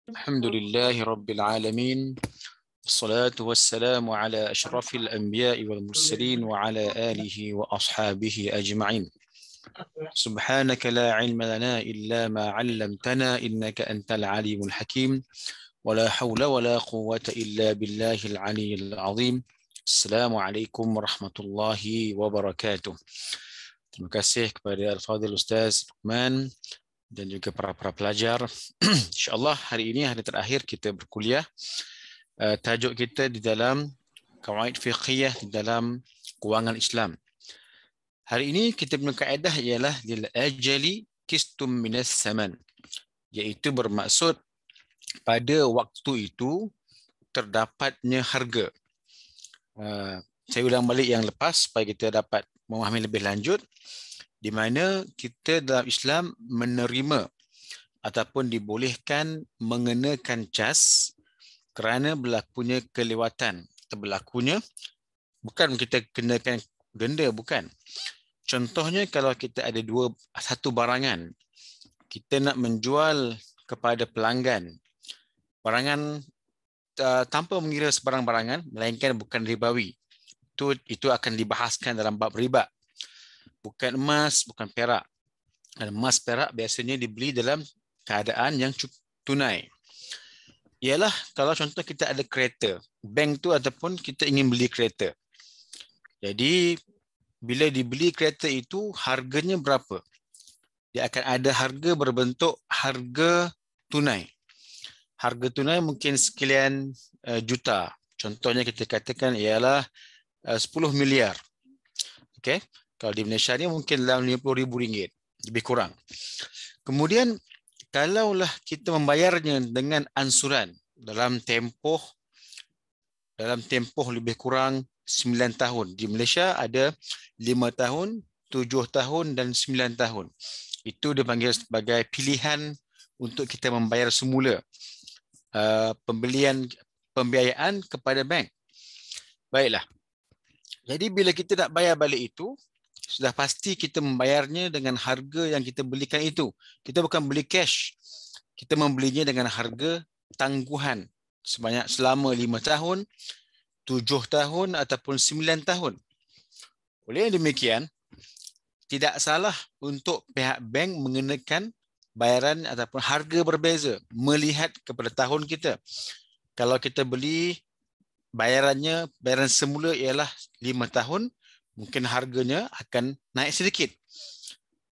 الحمد لله رب العالمين والصلاة والسلام على أشرف الأنبياء والمرسلين وعلى آله وأصحابه أجمعين. سبحانك لا علم لنا إلا ما علمتنا إنك أنت العليم الحكيم ولا حول ولا قوة إلا بالله العلي العظيم. السلام عليكم ورحمة الله وبركاته. Terima kasih kepada Al-Fadhil Ustaz Luqman dan juga para pelajar. InsyaAllah hari ini hari terakhir kita berkuliah. Tajuk kita di dalam Qawaid Fiqhiyah di dalam Kewangan Islam. Hari ini kita punya kaedah ialah lil ajali kistum minas saman, iaitu bermaksud pada waktu itu terdapatnya harga. Saya ulang balik yang lepas supaya kita dapat memahami lebih lanjut, di mana kita dalam Islam menerima ataupun dibolehkan mengenakan cas kerana berlakunya kelewatan atau berlakunya, bukan kita kenakan denda, bukan. Contohnya kalau kita ada satu barangan, kita nak menjual kepada pelanggan barangan tanpa mengira sebarang barangan, melainkan bukan ribawi. Itu akan dibahaskan dalam bab riba. Bukan emas, bukan perak. Emas, perak biasanya dibeli dalam keadaan yang tunai. Ialah kalau contoh kita ada kereta, bank tu ataupun kita ingin beli kereta. Jadi bila dibeli kereta itu harganya berapa? Dia akan ada harga berbentuk harga tunai. Harga tunai mungkin sekian juta. Contohnya kita katakan ialah 10 miliar. Okey. Kalau di Malaysia ni mungkin dalam RM50,000, lebih kurang. Kemudian kalaulah kita membayarnya dengan ansuran dalam tempoh lebih kurang 9 tahun. Di Malaysia ada 5 tahun, 7 tahun dan 9 tahun. Itu dipanggil sebagai pilihan untuk kita membayar semula pembiayaan kepada bank. Baiklah. Jadi bila kita nak bayar balik itu, sudah pasti kita membayarnya dengan harga yang kita belikan itu. Kita bukan beli cash. Kita membelinya dengan harga tangguhan selama 5 tahun, 7 tahun ataupun 9 tahun. Oleh demikian, tidak salah untuk pihak bank mengenakan bayaran ataupun harga berbeza melihat kepada tahun kita. Kalau kita beli bayaran semula ialah 5 tahun, mungkin harganya akan naik sedikit.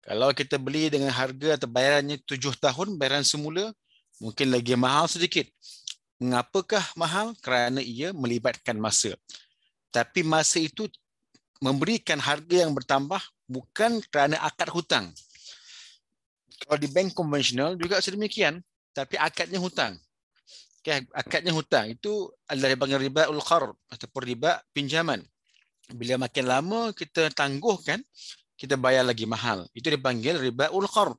Kalau kita beli dengan harga atau bayarannya 7 tahun, bayaran semula, mungkin lagi mahal sedikit. Mengapakah mahal? Kerana ia melibatkan masa. Tapi masa itu memberikan harga yang bertambah bukan kerana akad hutang. Kalau di bank konvensional juga sedemikian, tapi akadnya hutang. Okay, akadnya hutang itu adalah dipanggil riba ul-qard ataupun riba pinjaman. Bila makin lama kita tangguhkan, kita bayar lagi mahal. Itu dipanggil riba ul-qard,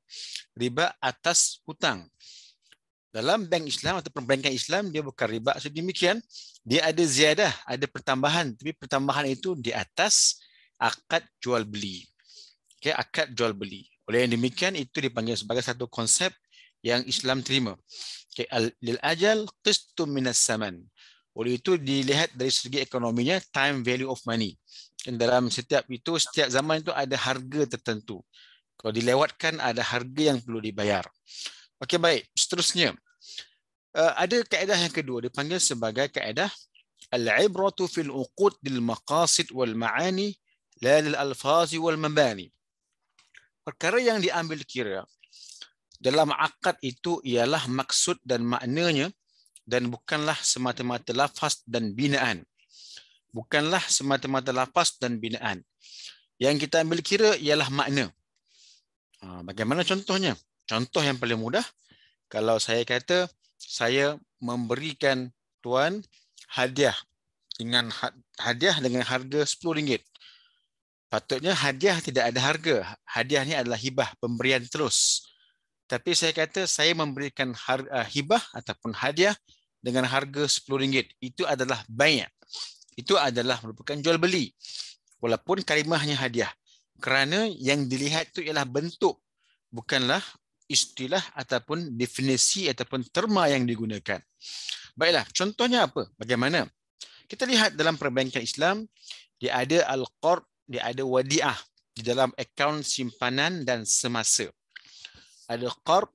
riba atas hutang. Dalam bank Islam atau perbankan Islam, dia bukan riba sedemikian. Dia ada ziyadah, ada pertambahan. Tapi pertambahan itu di atas akad jual beli. Okay, akad jual beli. Oleh yang demikian, itu dipanggil sebagai satu konsep yang Islam terima. Okay, lil ajal qistum minas saman. Oleh itu dilihat dari segi ekonominya, time value of money. Dan dalam setiap zaman itu ada harga tertentu. Kalau dilewatkan, ada harga yang perlu dibayar. Okey, baik. Seterusnya, ada kaedah yang kedua, dipanggil sebagai kaedah al-ibratu fil uqud lil maqasid wal ma'ani la lil alfazi wal mabani. Perkara yang diambil kira dalam akad itu ialah maksud dan maknanya, dan bukanlah semata-mata lafaz dan binaan. Bukanlah semata-mata lafaz dan binaan. Yang kita ambil kira ialah makna. Bagaimana contohnya? Contoh yang paling mudah, kalau saya kata saya memberikan tuan hadiah dengan harga RM10. Patutnya hadiah tidak ada harga. Hadiah ni adalah hibah, pemberian terus. Tapi saya kata saya memberikan hibah ataupun hadiah dengan harga RM10. Itu adalah bai'. Itu adalah merupakan jual beli. Walaupun kalimahnya hadiah. Kerana yang dilihat itu ialah bentuk, bukanlah istilah ataupun definisi ataupun terma yang digunakan. Baiklah, contohnya apa? Bagaimana? Kita lihat dalam perbankan Islam, dia ada al-qard, dia ada wadiah di dalam akaun simpanan dan semasa. Ada qard,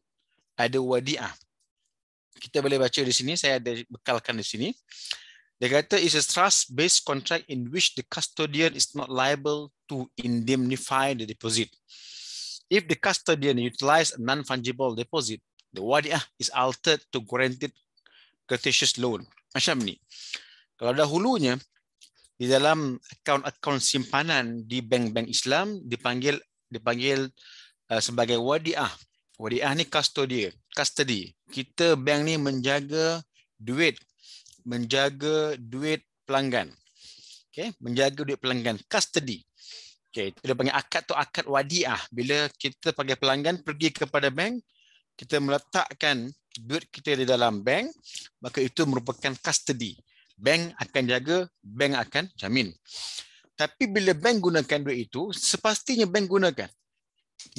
ada wadiah. Kita boleh baca di sini, saya ada bekalkan di sini. Dia kata is a trust-based contract in which the custodian is not liable to indemnify the deposit. If the custodian utilize a non-fungible deposit, the wadiah is altered to guaranteed courteous loan. Macam ni. Kalau dahulunya di dalam akaun-akaun simpanan di bank-bank Islam dipanggil sebagai wadiah. Wadiah ni custody. Kita bank ni menjaga duit pelanggan. Okay, menjaga duit pelanggan, custody. Okay, itu dia panggil akad tu akad wadiah. Bila kita bagi pelanggan pergi kepada bank, kita meletakkan duit kita di dalam bank, maka itu merupakan custody. Bank akan jaga, bank akan jamin. Tapi bila bank gunakan duit itu, sepastinya bank gunakan.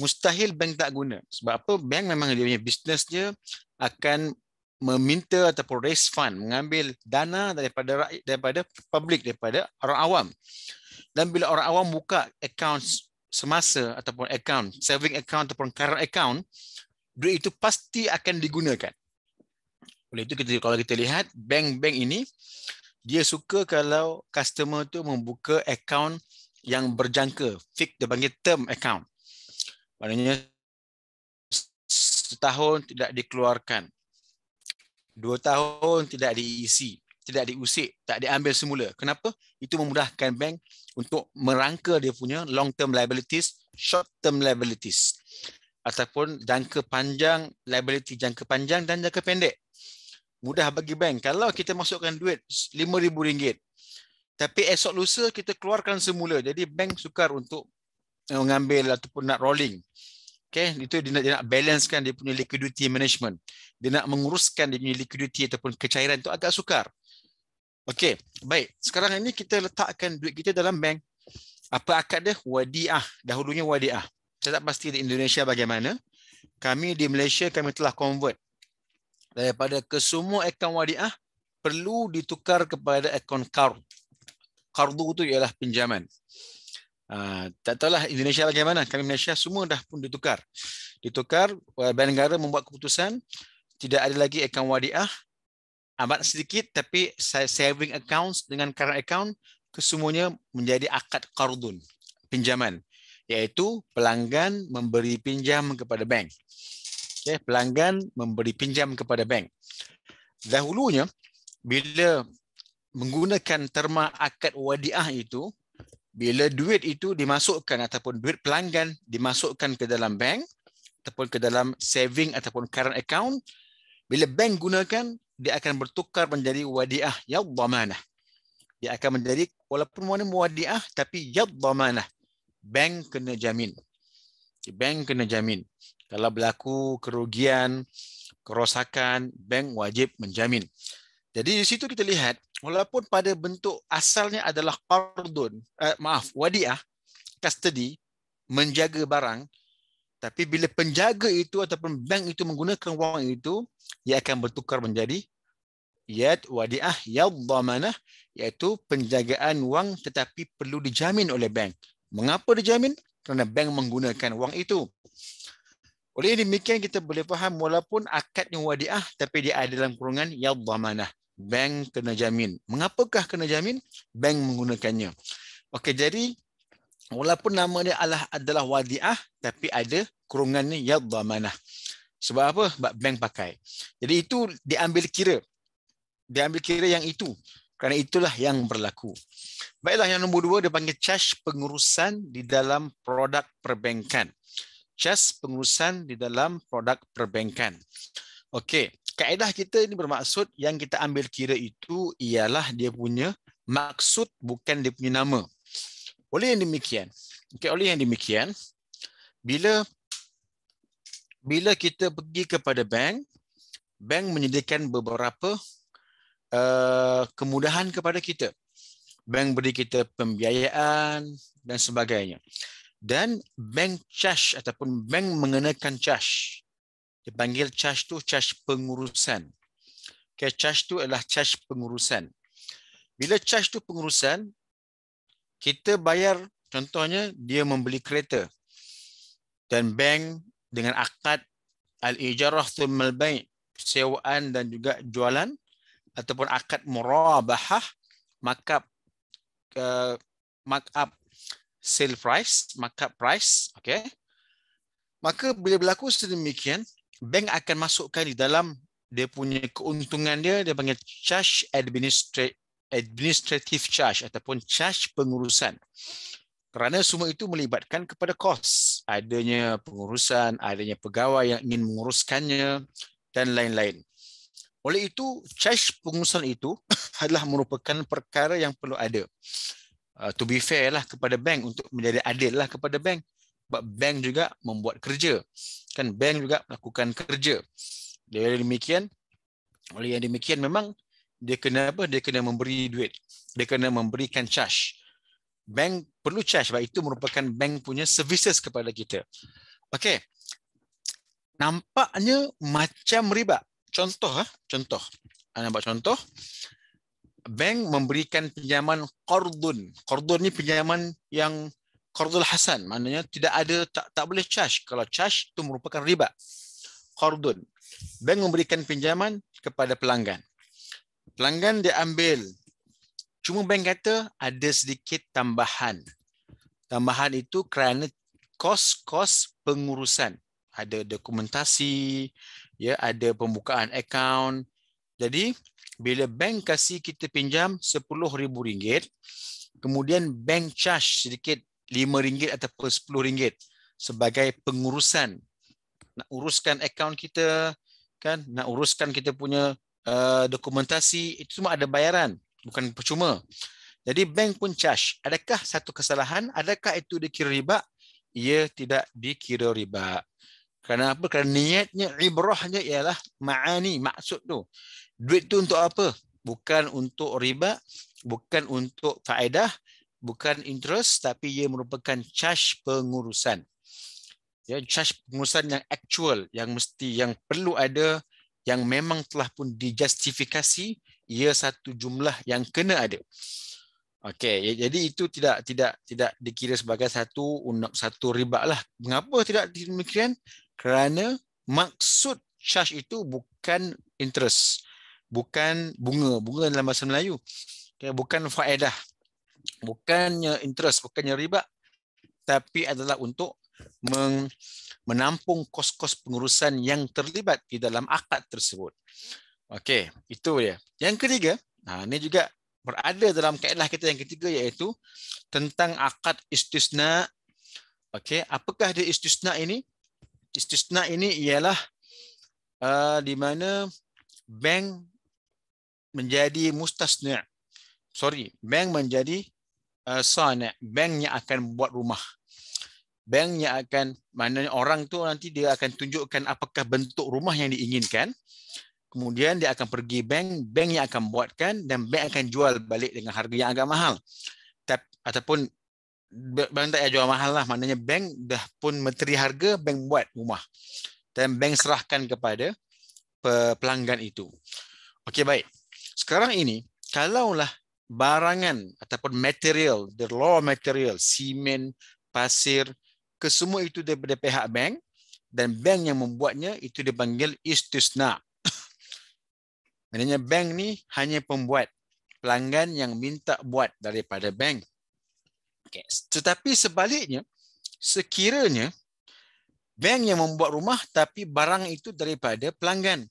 Mustahil bank tak guna. Sebab apa? Bank memang dia punya bisnes dia akan meminta ataupun raise fund, mengambil dana daripada public, daripada orang awam. Dan bila orang awam buka akaun semasa ataupun akaun, saving account ataupun current account, duit itu pasti akan digunakan. Oleh itu kalau kita lihat bank-bank ini, dia suka kalau customer tu membuka akaun yang berjangka, fix, dia panggil term account. Maknanya setahun tidak dikeluarkan, 2 tahun tidak diisi, tidak diusik, tak diambil semula. Kenapa? Itu memudahkan bank untuk merangka dia punya long term liabilities, short term liabilities, ataupun jangka panjang, liability jangka panjang dan jangka pendek. Mudah bagi bank. Kalau kita masukkan duit RM5,000, tapi esok lusa kita keluarkan semula. Jadi bank sukar untuk mengambil ataupun nak rolling. Okay, itu dia nak balancekan dia punya liquidity management. Dia nak menguruskan dia punya liquidity ataupun kecairan itu agak sukar. Okey, baik. Sekarang ini kita letakkan duit kita dalam bank. Apa akad dia? Wadiah. Dahulunya wadiah. Saya tak pasti di Indonesia bagaimana. Kami di Malaysia, kami telah convert daripada kesemua akaun wadiah perlu ditukar kepada akaun qard. Qardu itu ialah pinjaman. Tak tahulah Indonesia bagaimana. Kami Malaysia semua dah pun ditukar. Bank negara membuat keputusan tidak ada lagi akaun wadiah, amat sedikit, tapi saving accounts dengan current account kesemuanya menjadi akad qardun, pinjaman, iaitu pelanggan memberi pinjam kepada bank. Okay, pelanggan memberi pinjam kepada bank. Dahulunya bila menggunakan terma akad wadiah itu, bila duit itu dimasukkan ataupun duit pelanggan dimasukkan ke dalam bank ataupun ke dalam saving ataupun current account, bila bank gunakan, dia akan bertukar menjadi wadiah yadhamanah. Dia akan menjadi walaupun mana wadiah tapi yadhamanah. Bank kena jamin. Bank kena jamin. Kalau berlaku kerugian, kerosakan, bank wajib menjamin. Jadi di situ kita lihat, walaupun pada bentuk asalnya adalah qardun, wadiah, custody, menjaga barang, tapi bila penjaga itu ataupun bank itu menggunakan wang itu, ia akan bertukar menjadi wadiah yadhamanah, iaitu penjagaan wang tetapi perlu dijamin oleh bank. Mengapa dijamin? Kerana bank menggunakan wang itu. Oleh demikian kita boleh faham walaupun akadnya wadiah tapi dia ada dalam kurungan yadhamanah. Bank kena jamin. Mengapakah kena jamin? Bank menggunakannya. Okey, jadi walaupun nama dia adalah wadiah tapi ada kurungannya yadhamanah. Sebab apa? Sebab bank pakai. Jadi itu diambil kira. Diambil kira yang itu. Kerana itulah yang berlaku. Baiklah, yang nombor 2 dia panggil cas pengurusan di dalam produk perbankan. Cas pengurusan di dalam produk perbankan. Okey, kaedah kita ini bermaksud yang kita ambil kira itu ialah dia punya maksud, bukan dia punya nama. Oleh yang demikian, bila kita pergi kepada bank menyediakan beberapa kemudahan kepada kita. Bank beri kita pembiayaan dan sebagainya. Dan bank charge ataupun bank mengenakan charge. Dipanggil charge tu charge pengurusan. Okay, charge tu adalah charge pengurusan. Bila charge tu pengurusan, kita bayar, contohnya dia membeli kereta dan bank dengan akad al-ijarah thumma al-bai', sewaan dan juga jualan, ataupun akad murabahah, markup sale price, markup price, okay. Maka bila berlaku sedemikian, bank akan masukkan di dalam dia punya keuntungan dia panggil charge administrative charge ataupun charge pengurusan. Kerana semua itu melibatkan kepada kos, adanya pengurusan, adanya pegawai yang ingin menguruskannya dan lain-lain. Oleh itu, charge pengurusan itu adalah merupakan perkara yang perlu ada. To be fair lah kepada bank, untuk menjadi adil lah kepada bank. Sebab bank juga membuat kerja. Kan bank juga melakukan kerja. Oleh yang demikian memang dia kena apa? Dia kena memberi duit. Dia kena memberikan charge. Bank perlu charge sebab itu merupakan bank punya services kepada kita. Okey. Nampaknya macam riba. Contoh. Nampak contoh. Bank memberikan pinjaman qardun. Qardun ni pinjaman yang qardul hasan, maknanya tidak ada, tak boleh charge. Kalau charge itu merupakan riba. Qardun. Bank memberikan pinjaman kepada pelanggan. Pelanggan dia ambil. Cuma bank kata ada sedikit tambahan. Tambahan itu kerana kos-kos pengurusan. Ada dokumentasi, ya, ada pembukaan akaun. Jadi bila bank kasih kita pinjam RM10,000, kemudian bank charge sedikit RM5 ataupun RM10 sebagai pengurusan. Nak uruskan akaun kita, kan? Nak uruskan kita punya dokumentasi, itu semua ada bayaran, bukan percuma. Jadi bank pun charge. Adakah satu kesalahan? Adakah itu dikira riba? Ia tidak dikira riba. Kerana apa? Kerana niatnya, ibrahnya ialah ma'ani, maksud tu. Duit tu untuk apa? Bukan untuk riba, bukan untuk faedah, bukan interest, tapi ia merupakan charge pengurusan. Ya, charge pengurusan yang actual, yang mesti, yang perlu ada, yang memang telah pun dijustifikasi, ia satu jumlah yang kena ada. Okey, jadi itu tidak dikira sebagai satu riba lah. Mengapa tidak demikian? Kerana maksud charge itu bukan interest, bukan bunga dalam bahasa Melayu. Okay, bukan faedah, bukannya interest, bukannya riba, tapi adalah untuk menampung kos-kos pengurusan yang terlibat di dalam akad tersebut. Okey, itu dia. Yang ketiga, ini juga berada dalam kaedah kita yang ketiga, iaitu tentang akad istisna. Okey, apakah dia istisna ini? Istisna ini ialah di mana bank menjadi mustasna'. Bank menjadi sana'. Bank yang akan buat rumah. Bank yang akan, maknanya orang tu nanti dia akan tunjukkan apakah bentuk rumah yang diinginkan. Kemudian dia akan pergi bank yang akan buatkan, dan bank akan jual balik dengan harga yang agak mahal. Ataupun bank tak jual mahal lah, maknanya bank dah pun menteri harga, bank buat rumah. Dan bank serahkan kepada pelanggan itu. Okey, baik. Sekarang ini, kalaulah barangan ataupun material, the raw material, simen, pasir, kesemua itu daripada pihak bank, dan bank yang membuatnya itu dipanggil istisna. Maknanya bank ni hanya pembuat, pelanggan yang minta buat daripada bank. Okay. Tetapi sebaliknya, sekiranya bank yang membuat rumah tapi barang itu daripada pelanggan.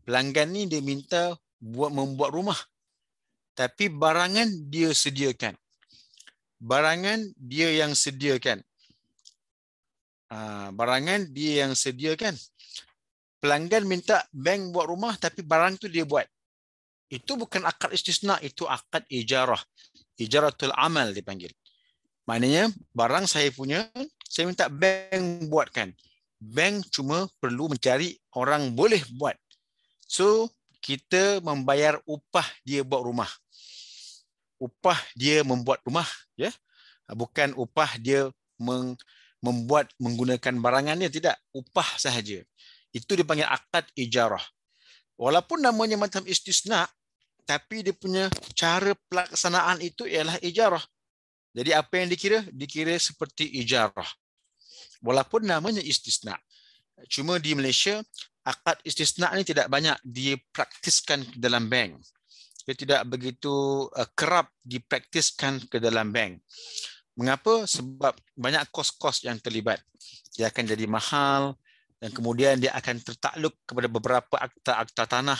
Pelanggan ni dia minta membuat rumah, tapi barangan dia sediakan. Barangan dia yang sediakan. Pelanggan minta bank buat rumah tapi barang tu dia buat. Itu bukan akad istisna, itu akad ijarah. Ijaratul amal dipanggil. Maknanya barang saya punya, saya minta bank buatkan. Bank cuma perlu mencari orang boleh buat. So, kita membayar upah dia buat rumah. Upah dia membuat rumah, ya. Bukan upah dia membuat menggunakan barangannya, tidak. Upah sahaja. Itu dipanggil akad ijarah. Walaupun namanya macam istisna, tapi dia punya cara pelaksanaan itu ialah ijarah. Jadi apa yang dikira? Dikira seperti ijarah. Walaupun namanya istisna. Cuma di Malaysia, akad istisna ni tidak banyak dipraktiskan dalam bank. Dia tidak begitu kerap dipraktiskan ke dalam bank. Mengapa? Sebab banyak kos-kos yang terlibat. Dia akan jadi mahal dan kemudian dia akan tertakluk kepada beberapa akta-akta tanah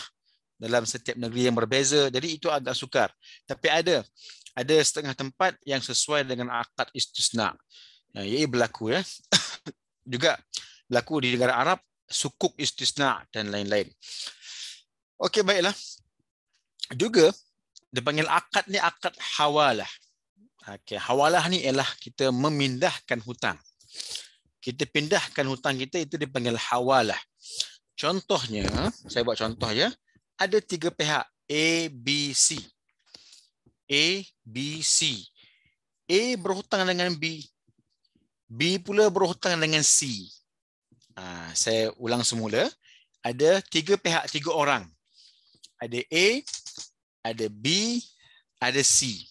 dalam setiap negeri yang berbeza. Jadi itu agak sukar. Tapi ada setengah tempat yang sesuai dengan akad istisna. Ia berlaku ya. Juga berlaku di negara Arab, sukuk istisna dan lain-lain. Okey, baiklah. Juga dipanggil akad ni akad hawalah. Okey, hawalah ni ialah kita memindahkan hutang. Kita pindahkan hutang kita, itu dipanggil hawalah. Contohnya, saya buat contoh ya. Ada 3 pihak, A, B, C. A, B, C. A berhutang dengan B. B pula berhutang dengan C. Saya ulang semula. Ada 3 pihak, 3 orang. Ada A, ada B, ada C.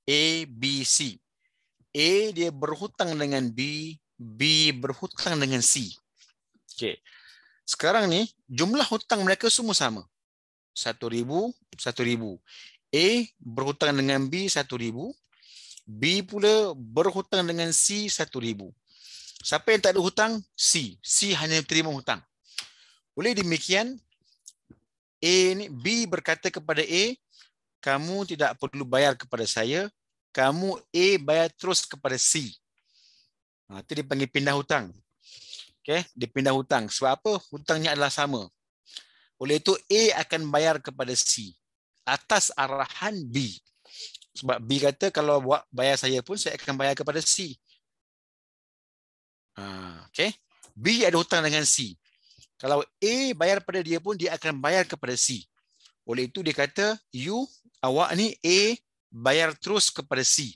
A, B, C. A dia berhutang dengan B, B berhutang dengan C. Okey. Sekarang ni jumlah hutang mereka semua sama. 1,000, 1,000. A berhutang dengan B 1,000. B pula berhutang dengan C 1,000. Siapa yang tak ada hutang? C. C hanya terima hutang. Oleh demikian, B berkata kepada A, kamu tidak perlu bayar kepada saya, kamu A bayar terus kepada C. Itu dipanggil pindah hutang. Okay? Dia pindah hutang. Sebab apa? Hutangnya adalah sama. Oleh itu A akan bayar kepada C atas arahan B. Sebab B kata kalau buat bayar saya pun saya akan bayar kepada C. Okay? B ada hutang dengan C. Kalau A bayar pada dia pun dia akan bayar kepada C. Oleh itu dia kata awak ni A bayar terus kepada C.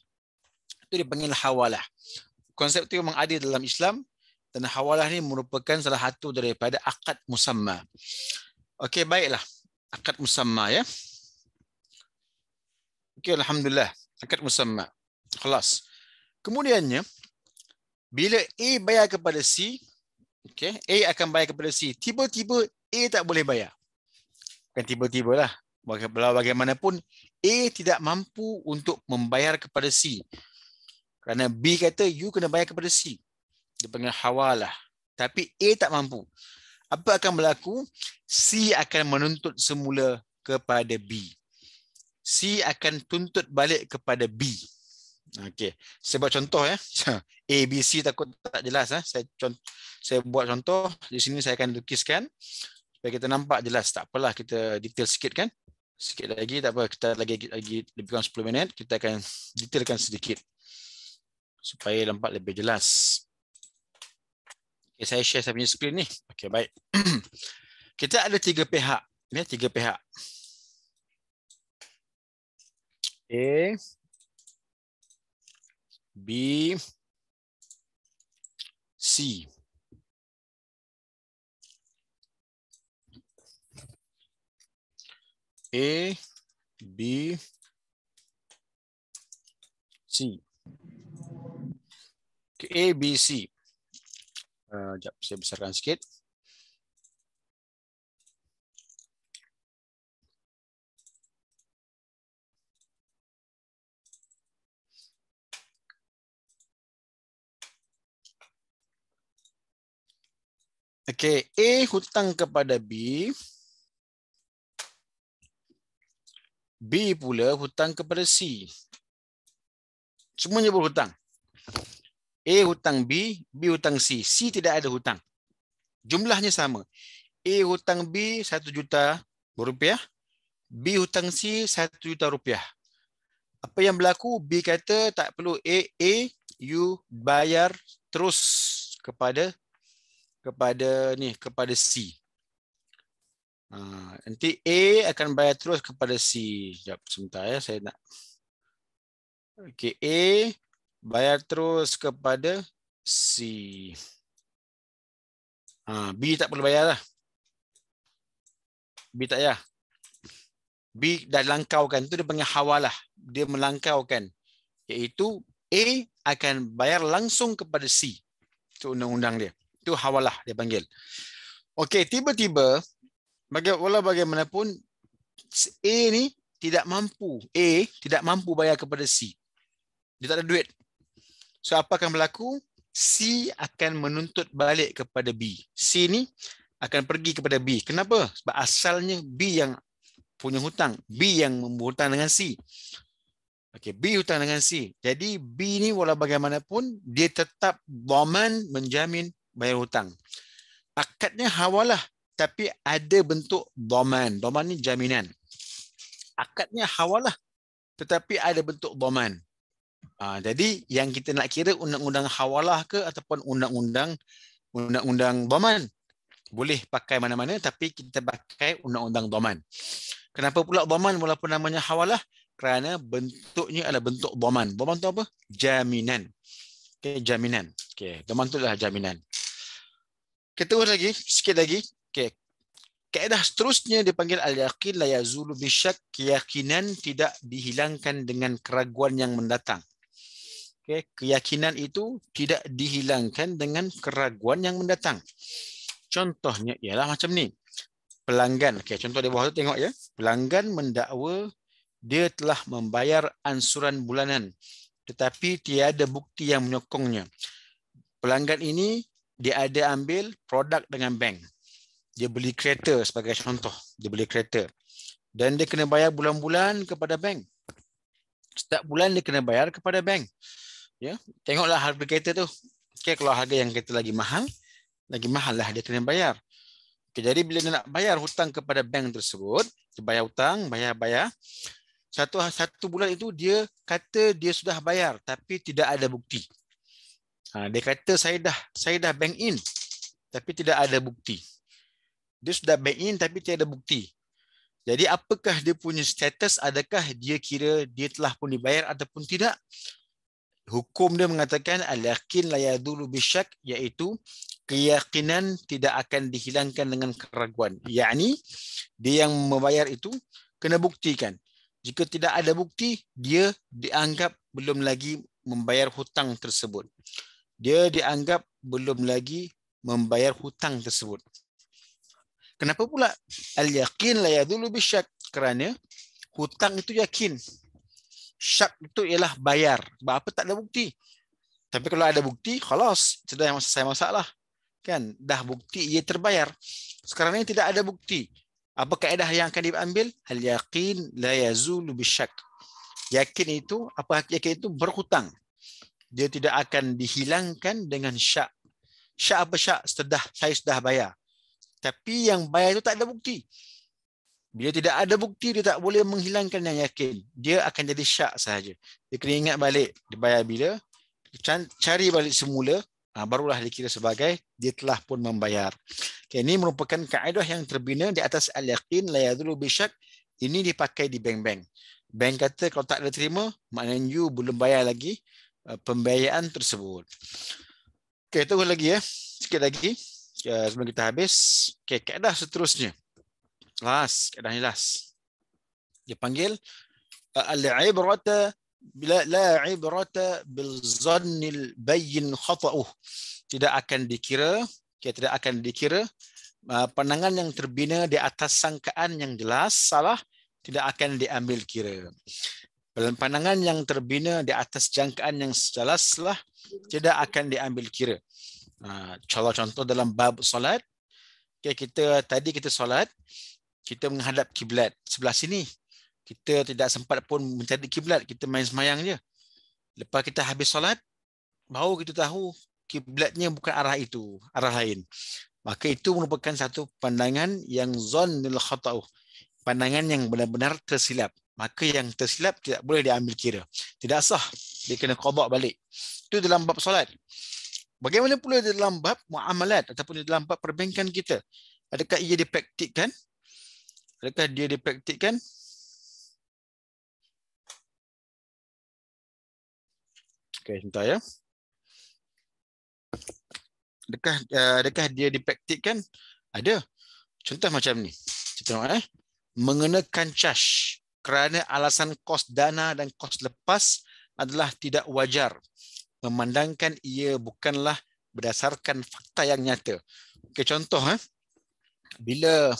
Itu dipanggil hawalah. Konsep itu memang ada dalam Islam dan hawalah ni merupakan salah satu daripada akad musamma. Okey, baiklah. Akad musamma ya. Okey, alhamdulillah. Akad musamma. Kelas. Kemudiannya bila A bayar kepada C, okey, A akan bayar kepada C. Tiba-tiba A tak boleh bayar. Bukan tiba-tibalah. Bagaimanapun A tidak mampu untuk membayar kepada C. Kerana B kata you kena bayar kepada C. Dia panggil hawalah. Tapi A tak mampu. Apa akan berlaku? C akan menuntut semula kepada B. C akan tuntut balik kepada B. Okey, saya buat contoh ya. A, B, C takut tak jelas. Saya buat contoh. Di sini saya akan lukiskan supaya kita nampak jelas. Tak apalah, kita detail sikit kan. Sikit lagi, tak apa. Kita lagi lebih kurang 10 minit. Kita akan detailkan sedikit supaya nampak lebih jelas. Okay, saya share saya punya skrin ni. Okey, baik. Kita ada 3 pihak. Ini 3 pihak. A, B, C. A, B, C. Okay, A, B, C. Sekejap, saya besarkan sikit. Okey, A hutang kepada B. B pula hutang kepada C. Semuanya berhutang. A hutang B, B hutang C. C tidak ada hutang. Jumlahnya sama. A hutang B 1 juta rupiah. B hutang C 1 juta rupiah. Apa yang berlaku? B kata tak perlu A, you bayar terus kepada C. Nanti A akan bayar terus kepada C. Sekejap, sebentar ya, saya nak. Okey, A bayar terus kepada C. B tak perlu bayar lah. B tak payah. B dah langkaukan, tu dia panggil hawalah. Dia melangkaukan. Iaitu A akan bayar langsung kepada C. Itu undang-undang dia. Itu hawalah dia panggil. Okey, tiba-tiba walau bagaimanapun A ni tidak mampu. A tidak mampu bayar kepada C. Dia tak ada duit. So apa akan berlaku? C akan menuntut balik kepada B. C ni akan pergi kepada B. Kenapa? Sebab asalnya B yang punya hutang. B yang berhutang dengan C. Okey, B hutang dengan C. Jadi B ni walau bagaimanapun dia tetap dhaman menjamin bayar hutang. Akadnya hawalah tapi ada bentuk dhaman. Dhaman ni jaminan. Akadnya hawalah tetapi ada bentuk dhaman. Jadi yang kita nak kira undang-undang hawalah ke ataupun undang-undang dhaman. Boleh pakai mana-mana tapi kita pakai undang-undang dhaman. Kenapa pula dhaman walaupun namanya hawalah? Kerana bentuknya adalah bentuk dhaman. Dhaman tu apa? Jaminan. Okey, jaminan. Okey, dhaman tu adalah jaminan. Kita urus lagi, sikit lagi. Okey. Kaedah seterusnya dipanggil al-yaqin la yazulu bisyak, keyakinan tidak dihilangkan dengan keraguan yang mendatang. Okey, keyakinan itu tidak dihilangkan dengan keraguan yang mendatang. Contohnya ialah macam ni. Pelanggan, okey, contoh di bawah tu tengok ya. Pelanggan mendakwa dia telah membayar ansuran bulanan tetapi tiada bukti yang menyokongnya. Pelanggan ini dia ada ambil produk dengan bank. Dia beli kereta sebagai contoh. Dia beli kereta. Dan dia kena bayar bulan-bulan kepada bank. Setiap bulan dia kena bayar kepada bank. Ya, tengoklah harga kereta tu. Okay, kalau harga yang kereta lagi mahal lah dia kena bayar. Okay, jadi bila dia nak bayar hutang kepada bank tersebut, dia bayar hutang, bayar. Satu bulan itu dia kata dia sudah bayar tapi tidak ada bukti. Dia kata saya dah bank in tapi tidak ada bukti. Dia sudah bank in tapi tidak ada bukti. Jadi apakah dia punya status? Adakah dia kira dia telah pun dibayar ataupun tidak? Hukum dia mengatakan al-yaqin la yadulu bisyak, iaitu keyakinan tidak akan dihilangkan dengan keraguan. Yakni dia yang membayar itu kena buktikan. Jika tidak ada bukti, dia dianggap belum lagi membayar hutang tersebut. Dia dianggap belum lagi membayar hutang tersebut. Kenapa pula al-yaqin la yadulu bisyak? Kerana hutang itu yakin. Syak itu ialah bayar. Sebab apa? Tak ada bukti. Tapi kalau ada bukti, khalas, sudah yang selesai masalah. Kan? Dah bukti ia terbayar. Sekarang ini tidak ada bukti. Apa kaedah yang akan diambil? Al-yaqin la yazulu bisyak. Yakin itu, apa yakin itu? Berhutang. Dia tidak akan dihilangkan dengan syak. Syak apa syak? Saya sudah bayar. Tapi yang bayar itu tak ada bukti. Bila tidak ada bukti, dia tak boleh menghilangkan yang yakin. Dia akan jadi syak sahaja. Dia kena ingat balik. Dia bayar bila? Cari balik semula. Barulah dikira sebagai dia telah pun membayar. Okay, ini merupakan kaedah yang terbina di atas al-yaqin la yadulu bisyak. Ini dipakai di bank-bank. Bank kata kalau tak ada terima, maknanya you belum bayar lagi pembiayaan tersebut. Okay, tunggu lagi ya. Sikit lagi. Sebelum kita habis. Okay, kaedah seterusnya. Kaedah ni last. Dia panggil al-ibrata la ibrata bil zannil bayyin khata'uh. Tidak akan dikira pandangan yang terbina di atas sangkaan yang jelas salah tidak akan diambil kira. Pandangan yang terbina di atas jangkaan yang jelas salah tidak akan diambil kira. Contoh dalam bab solat, tadi kita solat, kita menghadap kiblat sebelah sini. Kita tidak sempat pun mencari kiblat, kita main semayang je. Lepas kita habis solat, baru kita tahu kiblatnya bukan arah itu, arah lain. Maka itu merupakan satu pandangan yang zannul khata'u. Pandangan yang benar-benar tersilap. Maka yang tersilap tidak boleh diambil kira. Tidak sah, dia kena qada balik. Itu dalam bab solat. Bagaimana pula dalam bab muamalat ataupun dalam bab perbankan kita? Adakah ia dipraktikkan? Adakah dia dipraktikkan? Okey, sebentar ya. Adakah dia dipraktikkan? Ada. Contoh macam ni. Kita tengok mengenakan charge kerana alasan kos dana dan kos lepas adalah tidak wajar memandangkan ia bukanlah berdasarkan fakta yang nyata. Okey, contoh bila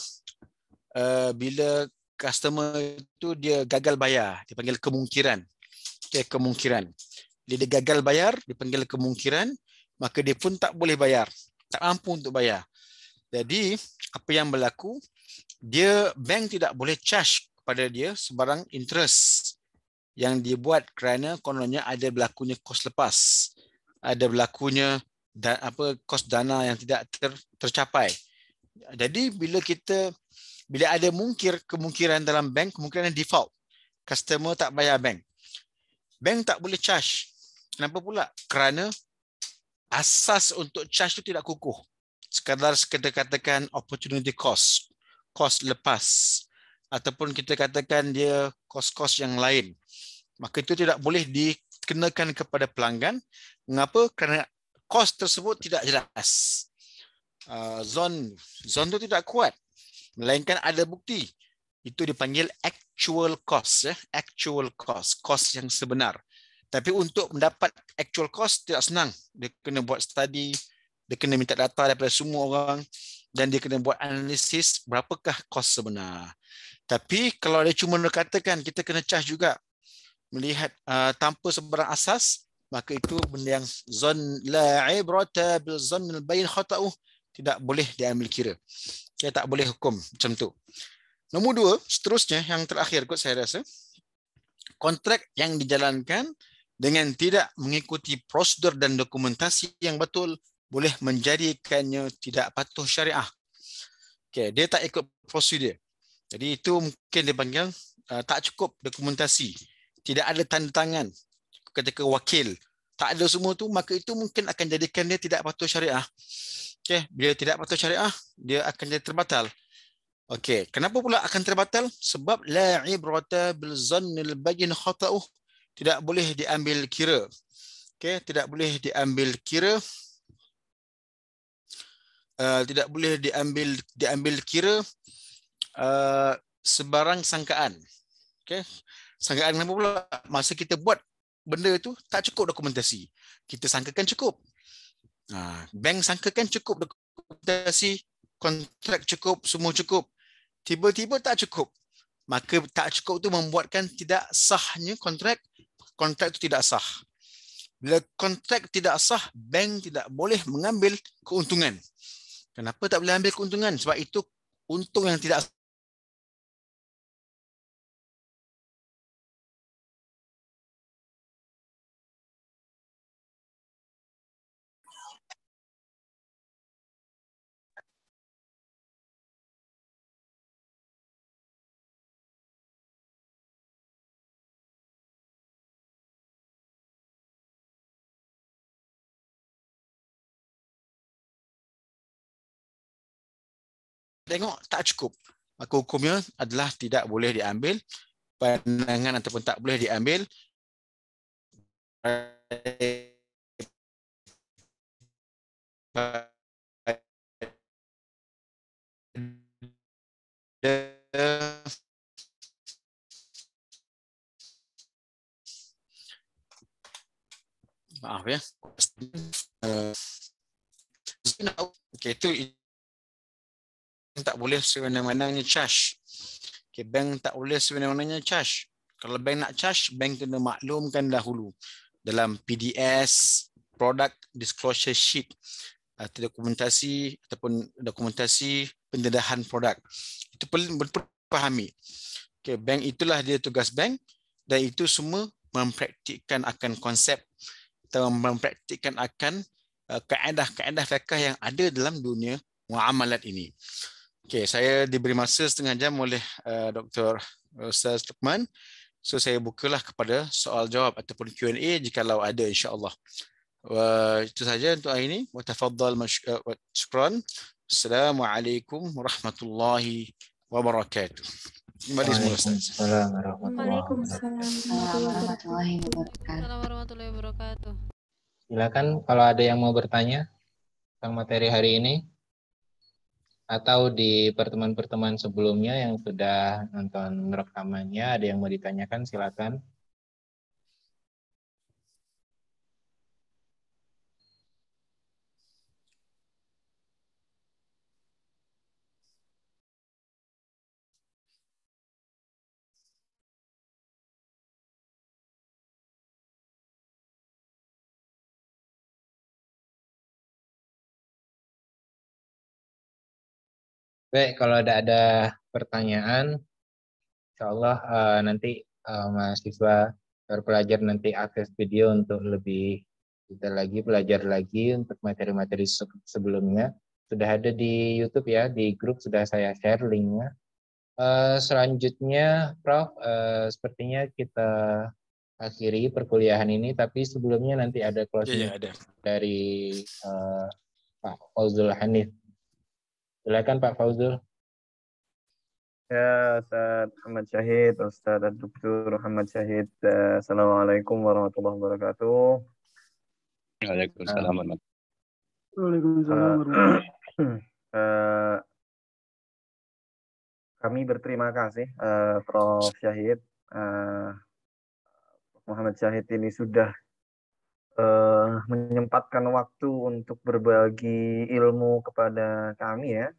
customer itu dia gagal bayar, dipanggil kemungkiran. Okey, kemungkiran. Bila dia gagal bayar, dipanggil kemungkiran, maka dia pun tak boleh bayar, tak mampu untuk bayar. Jadi, apa yang berlaku? Bank tidak boleh charge kepada dia sebarang interest yang dia buat kerana kononnya ada berlakunya kos lepas, ada berlakunya kos dana yang tidak tercapai. Jadi bila ada kemungkiran dalam bank, kemungkinan default, customer tak bayar bank tak boleh charge. Kenapa pula? Kerana asas untuk charge itu tidak kukuh. Sekadar kita katakan opportunity cost, kos lepas, ataupun kita katakan dia kos-kos yang lain. Maka itu tidak boleh dikenakan kepada pelanggan. Mengapa? Kerana kos tersebut tidak jelas. Zon itu tidak kuat. Melainkan ada bukti. Itu dipanggil actual cost. Actual cost. Cost yang sebenar. Tapi untuk mendapat actual cost tidak senang. Dia kena buat study, dia kena minta data daripada semua orang, dan dia kena buat analisis berapakah kos sebenar. Tapi kalau dia cuma katakan kita kena charge juga, melihat tanpa sebarang asas, maka itu benda yang zon la ibrata bil zannil bayin khata'uh, tidak boleh diambil kira. Dia tak boleh hukum macam tu. Nombor 2, seterusnya yang terakhir kot saya rasa, kontrak yang dijalankan dengan tidak mengikuti prosedur dan dokumentasi yang betul boleh menjadikannya tidak patuh syariah. Okay, dia tak ikut prosedur. Jadi itu mungkin dipanggil tak cukup dokumentasi. Tidak ada tanda tangan ketika wakil. Tak ada semua tu, maka itu mungkin akan jadikan dia tidak patuh syariah. Okay, bila tidak patuh syariah, dia akan jadi terbatal. Okey, kenapa pula akan terbatal? Sebab la ibrata bil zannil bayyin khata'uh, tidak boleh diambil kira. Okey, tidak boleh diambil kira. Tidak boleh diambil kira sebarang sangkaan. Okey. Sangkaan kenapa pula? Masa kita buat benda itu tak cukup dokumentasi. Kita sangkakan cukup. Bank sangkakan cukup dokumentasi, kontrak cukup, semua cukup. Tiba-tiba tak cukup. Maka tak cukup itu membuatkan tidak sahnya kontrak. Kontrak itu tidak sah. Bila kontrak tidak sah, bank tidak boleh mengambil keuntungan. Kenapa tak boleh ambil keuntungan? Sebab itu untung yang tidak sah. Tengok tak cukup. Maka hukumnya adalah tidak boleh diambil pandangan ataupun tak boleh diambil maaf ya. Okey, itu tak boleh sewenang-wenangnya charge. Okay, bank tak boleh sewenang-wenangnya charge. Kalau bank nak charge, bank kena maklumkan dahulu dalam PDS, Product Disclosure Sheet, atau dokumentasi pendedahan produk. Itu perlu dipahami. Okay, bank itulah dia tugas bank, dan itu semua mempraktikkan akan konsep atau mempraktikkan akan kaedah-kaedah fiqh yang ada dalam dunia muamalat ini. Okay, saya diberi masa setengah jam oleh Dr. Ustaz Luqman. So saya bukalah kepada soal jawab ataupun Q&A jikalau ada, insya-Allah. Itu saja untuk hari ini. Wa tafaddal syukran. Assalamualaikum warahmatullahi wabarakatuh. Kembali semula, Ustaz. Waalaikumsalam warahmatullahi wabarakatuh. warahmatullahi wabarakatuh. Silakan kalau ada yang mau bertanya. tentang materi hari ini? Atau di pertemuan-pertemuan sebelumnya yang sudah nonton rekamannya, ada yang mau ditanyakan, silakan. Baik, kalau ada pertanyaan, insya Allah nanti mahasiswa pelajar nanti akses video untuk lebih kita lagi belajar lagi untuk materi-materi sebelumnya. Sudah ada di YouTube ya, di grup sudah saya share linknya. Selanjutnya, Prof, sepertinya kita akhiri perkuliahan ini, tapi sebelumnya nanti ada closing ada. dari Pak Fauzul Hanif. Silakan Pak Fauzul. Ya, Ustaz Muhammad Syahid, Ustaz Dr. Muhammad Syahid. Assalamualaikum warahmatullahi wabarakatuh. Waalaikumsalam. Waalaikumsalam warahmatullahi Eh, Kami berterima kasih, Prof. Syahid. Muhammad Syahid ini sudah menyempatkan waktu untuk berbagi ilmu kepada kami ya,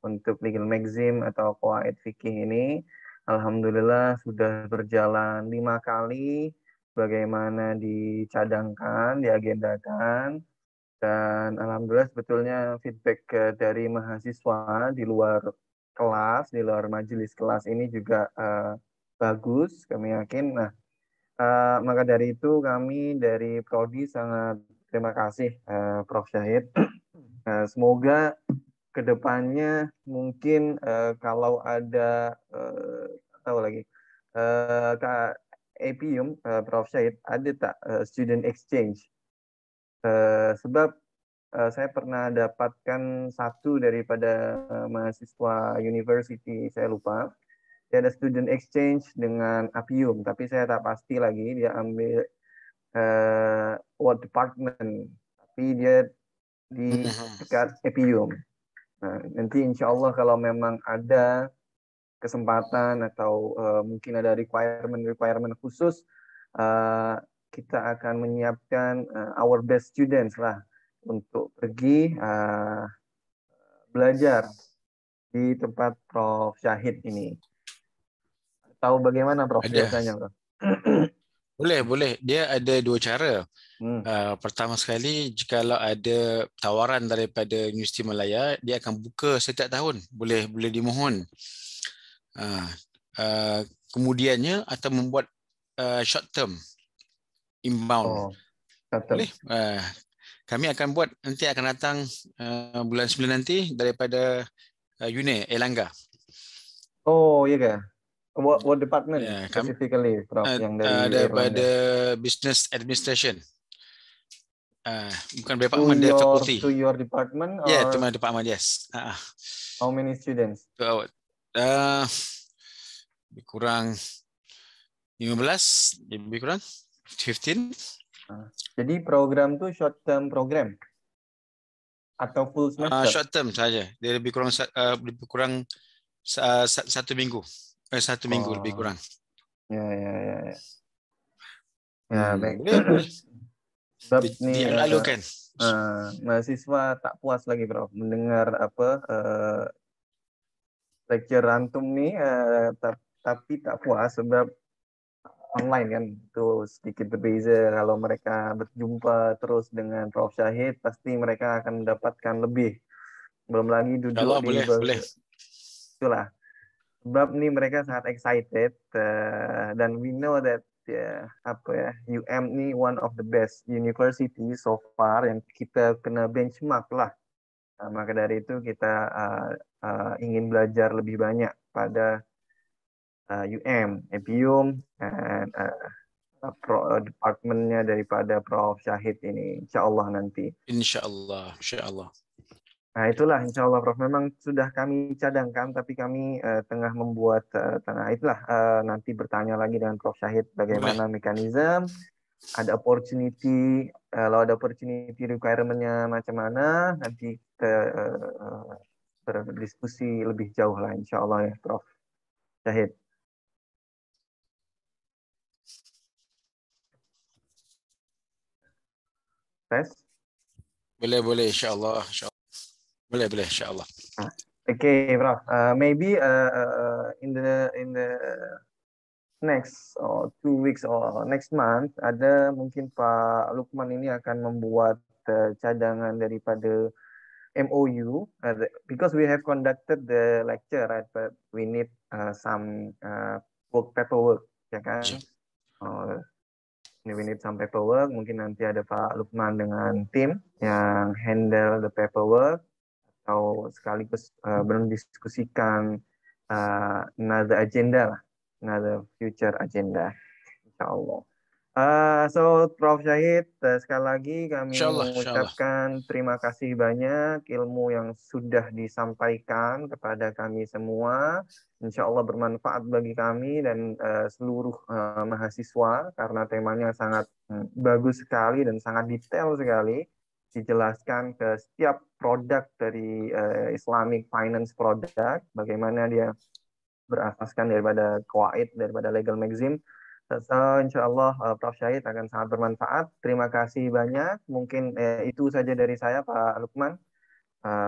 untuk legal maxim atau qawaid fikih ini. Alhamdulillah sudah berjalan 5 kali bagaimana dicadangkan, diagendakan, dan alhamdulillah sebetulnya feedback dari mahasiswa di luar kelas, di luar majelis kelas ini juga bagus, kami yakin. Nah, maka dari itu kami dari Prodi sangat terima kasih Prof. Syahid. Semoga kedepannya mungkin kalau ada tahu lagi Kak Epium, Prof. Syahid, ada tak student exchange? Sebab saya pernah dapatkan satu daripada mahasiswa university, saya lupa. Dia ada student exchange dengan Apium, tapi saya tak pasti lagi dia ambil what department, tapi dia di dekat Apium. Nah, nanti insya Allah kalau memang ada kesempatan atau mungkin ada requirement khusus, kita akan menyiapkan our best students lah untuk pergi belajar di tempat Prof. Syahid ini. Tahu bagaimana Prof biasanya, Prof? Boleh. Dia ada dua cara. Pertama sekali, jikalau ada tawaran daripada Universiti Malaya, dia akan buka setiap tahun. Boleh dimohon. Kemudiannya atau membuat short term inbound. Boleh. Kami akan buat, nanti akan datang bulan 9 nanti daripada UNE Erlangga. Oh iya kah? What department specifically, Prof, yang dari daripada Erlangga? Business Administration. Bukan department, dia faculty. To your department? Yeah, to my department, yes. How many students? Lebih kurang 15, lebih kurang 15. Jadi program tu short term program atau full semester? Short term saja. Dia lebih kurang satu minggu. Satu minggu lebih kurang. Ya. Ya, baik. Boleh. Sebab ni dialur-alurkan. Mahasiswa tak puas lagi, Prof, mendengar lecture antum ni, tapi tak puas sebab online kan, itu sedikit berbeza. Kalau mereka berjumpa terus dengan Prof. Syahid, pasti mereka akan mendapatkan lebih. Belum lagi duduk di boleh. Itulah. Sebab ni mereka sangat excited, dan we know that UM ni one of the best university so far yang kita kena benchmark lah. Maka dari itu kita ingin belajar lebih banyak pada Apium, dan departemennya daripada Prof. Syahid ini, insya Allah nanti. Insya Allah. Nah itulah insya Allah, Prof. Memang sudah kami cadangkan, tapi kami tengah membuat itulah nanti bertanya lagi dengan Prof. Syahid bagaimana mekanisme ada opportunity, kalau ada opportunity requirement-nya macam mana, nanti kita berdiskusi lebih jauh lah insya Allah ya Prof. Syahid. Tes? Boleh insya-Allah. Boleh insya-Allah. Okay, Prof. Maybe in the next or 2 weeks or next month ada mungkin Pak Lukman ini akan membuat cadangan daripada MOU because we have conducted the lecture, right? But we need some work paperwork, ya kan? We need some paperwork. Mungkin nanti ada Pak Lukman dengan tim yang handle the paperwork atau sekaligus berdiskusikan another agenda lah, another future agenda, insyaallah. So Prof. Syahid, sekali lagi kami mengucapkan terima kasih banyak ilmu yang sudah disampaikan kepada kami semua. Insya Allah bermanfaat bagi kami dan seluruh mahasiswa karena temanya sangat bagus sekali dan sangat detail sekali. Dijelaskan ke setiap produk dari Islamic Finance Product, bagaimana dia berasaskan daripada qawaid, daripada legal maxim. So, insya Allah Prof. Syahid akan sangat bermanfaat. Terima kasih banyak. Mungkin itu saja dari saya Pak Lukman.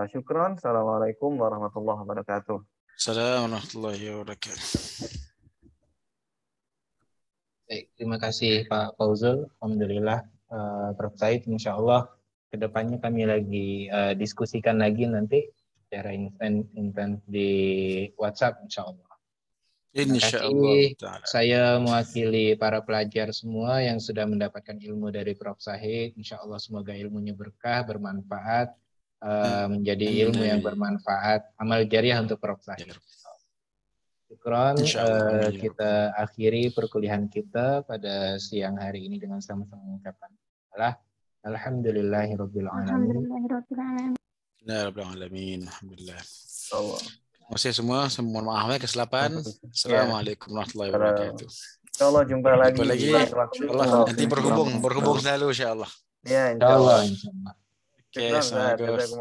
Syukron. Assalamualaikum warahmatullahi wabarakatuh. Assalamualaikum warahmatullahi wabarakatuh. Baik, terima kasih Pak Fauzul. Alhamdulillah Prof. Syahid, insya Allah kedepannya kami lagi diskusikan lagi nanti secara intens di WhatsApp insya Allah. Terima kasih. Saya mewakili para pelajar semua yang sudah mendapatkan ilmu dari Prof. Syahid. Insya Allah semoga ilmunya berkah, bermanfaat, menjadi ilmu yang bermanfaat, amal jariah untuk Prof. Syahid. Syukron, kita akhiri perkuliahan kita pada siang hari ini dengan sama-sama mengucapkan Alhamdulillahirabbil alamin. Alhamdulillah. Terima kasih semua. Mohon maaf ya kesilapan. Assalamualaikum warahmatullahi wabarakatuh. Insyaallah jumpa lagi. Allah nanti berhubung selalu insyaallah. Ya, insyaallah. Insyaallah. Oke, assalamualaikum.